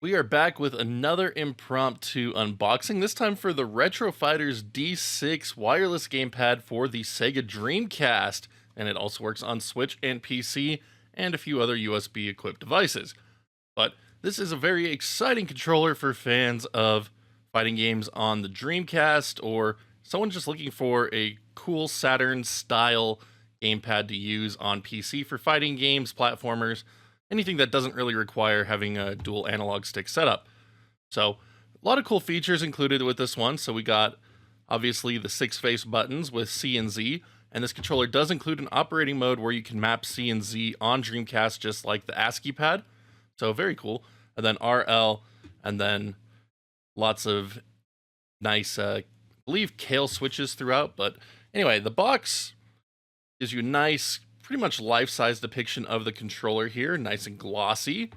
We are back with another impromptu unboxing, this time for the Retro Fighters D6 wireless gamepad for the Sega Dreamcast, and it also works on Switch and PC and a few other USB equipped devices. But this is a very exciting controller for fans of fighting games on the Dreamcast or someone just looking for a cool Saturn style gamepad to use on PC for fighting games, platformers, anything that doesn't really require having a dual analog stick setup. So, a lot of cool features included with this one. So we got obviously the 6-face buttons with C and Z, and this controller does include an operating mode where you can map C and Z on Dreamcast just like the ASCII pad. So very cool. And then RL, and then lots of nice, I believe, Kale switches throughout. But anyway, the box gives you a nice, pretty much life-size depiction of the controller here, nice and glossy.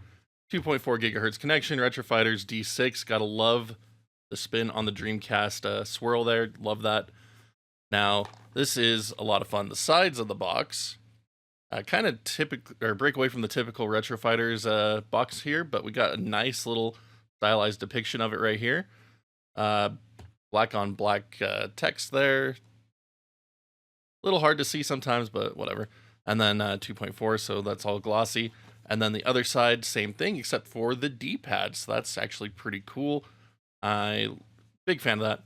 2.4 gigahertz connection, Retro Fighters D6. Gotta love the spin on the Dreamcast swirl there. Love that. Now, this is a lot of fun. The sides of the box kind of break away from the typical Retro Fighters box here, but we got a nice little stylized depiction of it right here. Black on black text there. A little hard to see sometimes, but whatever. And then 2.4, so that's all glossy. And then the other side, same thing, except for the D-pad. So that's actually pretty cool. Big fan of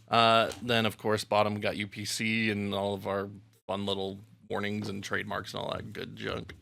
that. Then, of course, bottom we got UPC and all of our fun little warnings and trademarks and all that good junk.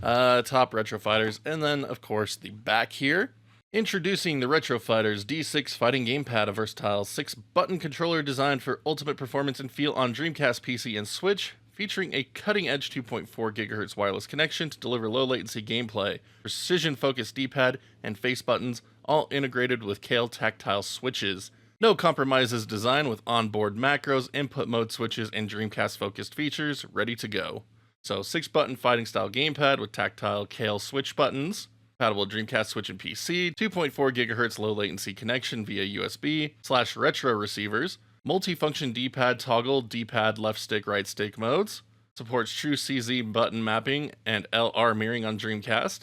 Top Retro Fighters. And then, of course, the back here. Introducing the Retro Fighters D6 Fighting Gamepad, a versatile 6-button controller designed for ultimate performance and feel on Dreamcast, PC, and Switch, featuring a cutting-edge 2.4 GHz wireless connection to deliver low-latency gameplay, precision-focused D-pad, and face buttons, all integrated with Kale tactile switches. No compromises design with onboard macros, input mode switches, and Dreamcast-focused features ready to go. So 6-button fighting-style gamepad with tactile Kale switch buttons, compatible Dreamcast, Switch, and PC, 2.4 GHz low-latency connection via USB/retro receivers, multi-function D-pad toggle, D-pad left stick, right stick modes, supports true CZ button mapping and LR mirroring on Dreamcast,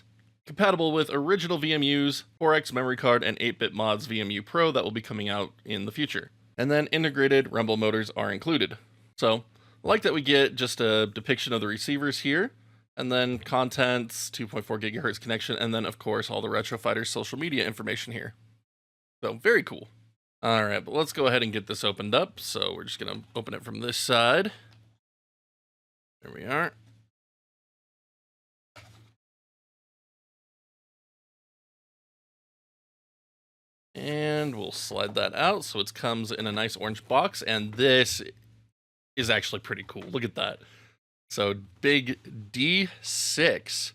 compatible with original VMUs, 4X memory card, and 8-bit mods VMU Pro that will be coming out in the future. And then integrated rumble motors are included. So, I like that we get just a depiction of the receivers here, and then contents, 2.4 gigahertz connection, and then, of course, all the Retro Fighters social media information here. So, very cool. All right, but let's go ahead and get this opened up. So we're just going to open it from this side. There we are. And we'll slide that out so it comes in a nice orange box. And this is actually pretty cool. Look at that. So big D6.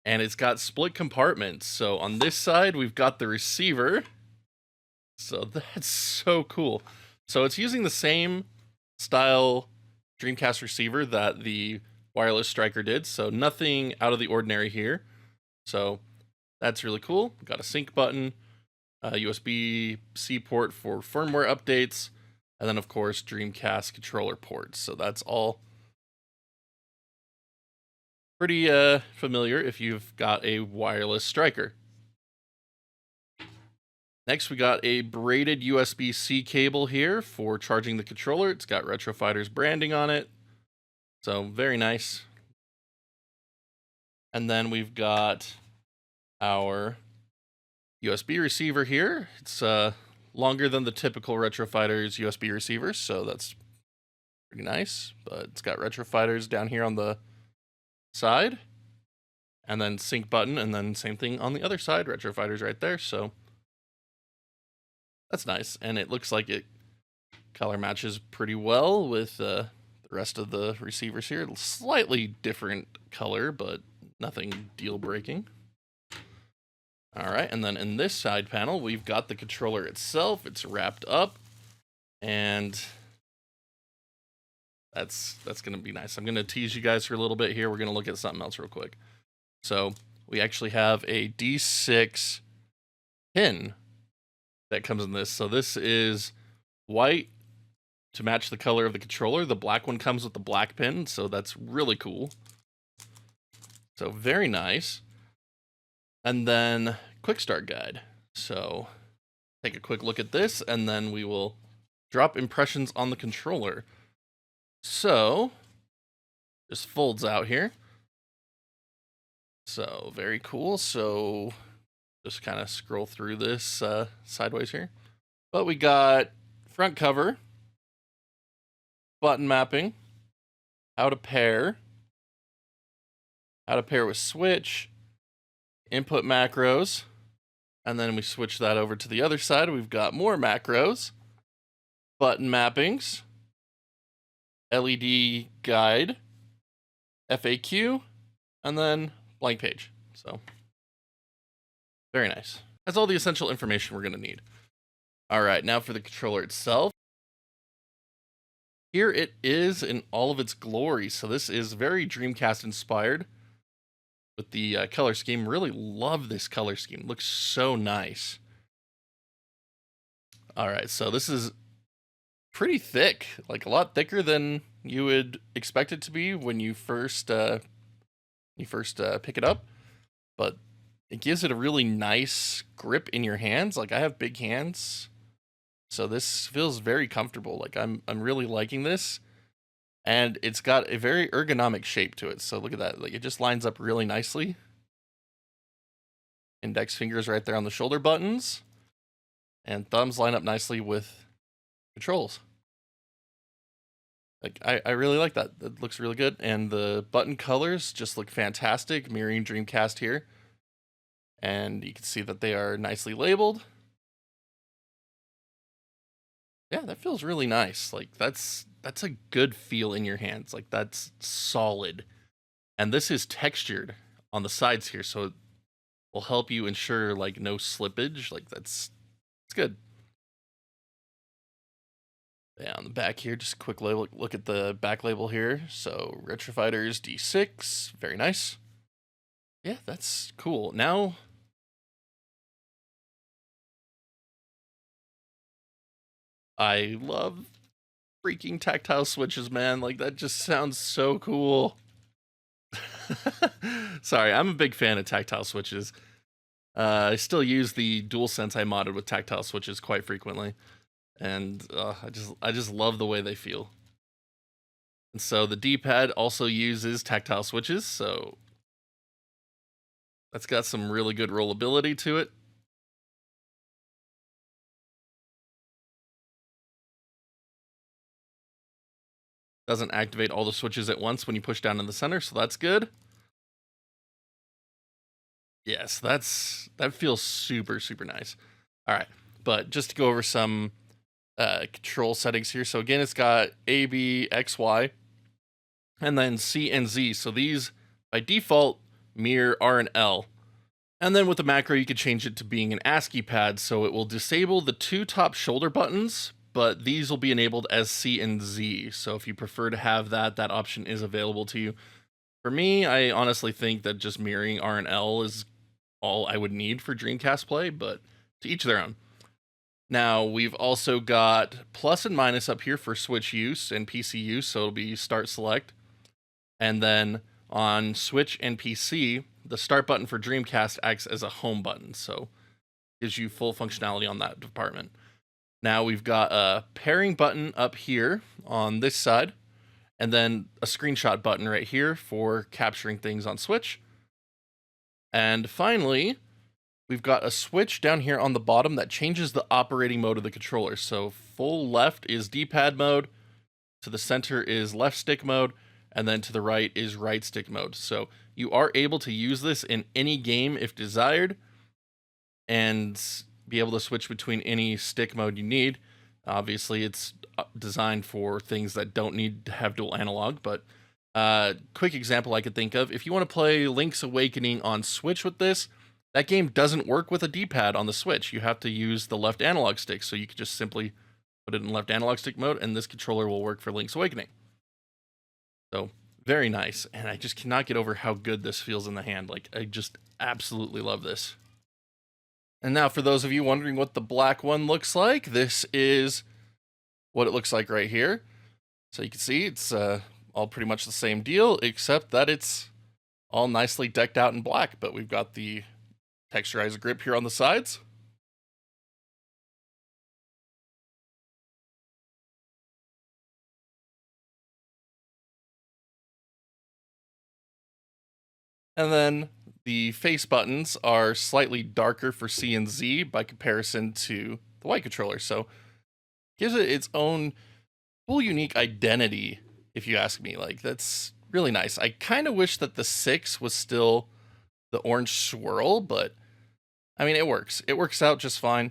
And it's got split compartments. So on this side, we've got the receiver. So that's so cool. So it's using the same style Dreamcast receiver that the wireless striker did. So nothing out of the ordinary here. So that's really cool. We've got a sync button, a USB-C port for firmware updates, and then of course Dreamcast controller ports. So that's all pretty familiar if you've got a wireless striker. Next, we got a braided USB-C cable here for charging the controller. It's got Retro Fighters branding on it. So, very nice. And then we've got our USB receiver here. It's longer than the typical Retro Fighters USB receivers, so that's pretty nice. But it's got Retro Fighters down here on the side. And then sync button, and then same thing on the other side. Retro Fighters right there, so that's nice, and it looks like it color matches pretty well with the rest of the receivers here. Slightly different color, but nothing deal-breaking. All right, and then in this side panel, we've got the controller itself. It's wrapped up, and that's going to be nice. I'm going to tease you guys for a little bit here. We're going to look at something else real quick. So we actually have a D6 pin that comes in this. So this is white to match the color of the controller. The black one comes with the black pin, so that's really cool. So very nice. And then quick start guide. So take a quick look at this, and then we will drop impressions on the controller. So this folds out here. So very cool. So just kind of scroll through this sideways here. But we got front cover, button mapping, how to pair with Switch, input macros, and then we switch that over to the other side. We've got more macros, button mappings, LED guide, FAQ, and then blank page. So very nice. That's all the essential information we're going to need. All right, now for the controller itself. Here it is in all of its glory. So this is very Dreamcast inspired with the color scheme. Really love this color scheme. Looks so nice. All right, so this is pretty thick, like a lot thicker than you would expect it to be when you first pick it up. But it gives it a really nice grip in your hands. Like, I have big hands, so this feels very comfortable. Like, I'm really liking this. And it's got a very ergonomic shape to it. So look at that. Like, it just lines up really nicely. Index fingers right there on the shoulder buttons. And thumbs line up nicely with controls. Like, I really like that. It looks really good. And the button colors just look fantastic, mirroring Dreamcast here. And you can see that they are nicely labeled. Yeah, that feels really nice. Like, that's a good feel in your hands. Like, that's solid. And this is textured on the sides here, so it will help you ensure, like, no slippage. Like, it's good. Yeah, on the back here, just a quick look at the back label here. So, Retro Fighters D6, very nice. Yeah, that's cool. Now, I love freaking tactile switches, man. Like, that just sounds so cool. Sorry, I'm a big fan of tactile switches. I still use the DualSense I modded with tactile switches quite frequently. And I just love the way they feel. And so the D-pad also uses tactile switches, so that's got some really good rollability to it. Doesn't activate all the switches at once when you push down in the center, so that's good. Yes, that feels super, super nice. All right, but just to go over some control settings here. So again, it's got A, B, X, Y, and then C and Z. So these, by default, mirror R and L. And then with the macro, you could change it to being an ASCII pad, so it will disable the two top shoulder buttons, but these will be enabled as C and Z. So if you prefer to have that option is available to you. For me, I honestly think that just mirroring R and L is all I would need for Dreamcast play, but to each their own. Now, we've also got plus and minus up here for Switch use and PC use, so it'll be start select. And then on Switch and PC, the start button for Dreamcast acts as a home button, so gives you full functionality on that department. Now we've got a pairing button up here on this side, and then a screenshot button right here for capturing things on Switch. And finally, we've got a switch down here on the bottom that changes the operating mode of the controller. So full left is D-pad mode, to the center is left stick mode, and then to the right is right stick mode. So you are able to use this in any game if desired, and be able to switch between any stick mode you need. Obviously, it's designed for things that don't need to have dual analog, but quick example I could think of, if you want to play Link's Awakening on Switch with this, that game doesn't work with a D-pad on the Switch. You have to use the left analog stick, so you could just simply put it in left analog stick mode, and this controller will work for Link's Awakening. So, very nice, and I just cannot get over how good this feels in the hand. Like, I just absolutely love this. And now, for those of you wondering what the black one looks like, this is what it looks like right here. So you can see it's all pretty much the same deal, except that it's all nicely decked out in black, but we've got the Texturize grip here on the sides. And then the face buttons are slightly darker for C and Z by comparison to the white controller. So gives it its own full unique identity, if you ask me. Like, that's really nice. I kind of wish that the 6 was still the orange swirl, but I mean, it works. It works out just fine.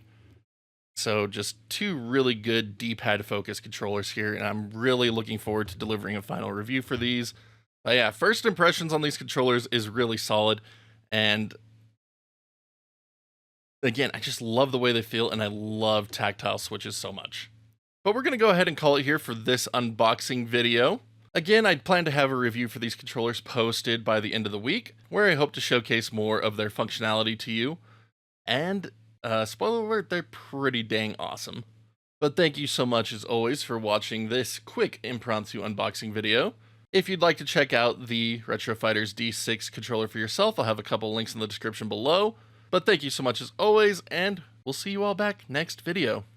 So just two really good D-pad focus controllers here, and I'm really looking forward to delivering a final review for these. But yeah, first impressions on these controllers is really solid, and again, I just love the way they feel, and I love tactile switches so much. But we're going to go ahead and call it here for this unboxing video. Again, I plan to have a review for these controllers posted by the end of the week, where I hope to showcase more of their functionality to you. And, spoiler alert, they're pretty dang awesome. But thank you so much, as always, for watching this quick impromptu unboxing video. If you'd like to check out the Retro Fighters D6 controller for yourself, I'll have a couple links in the description below. But thank you so much, as always, and we'll see you all back next video.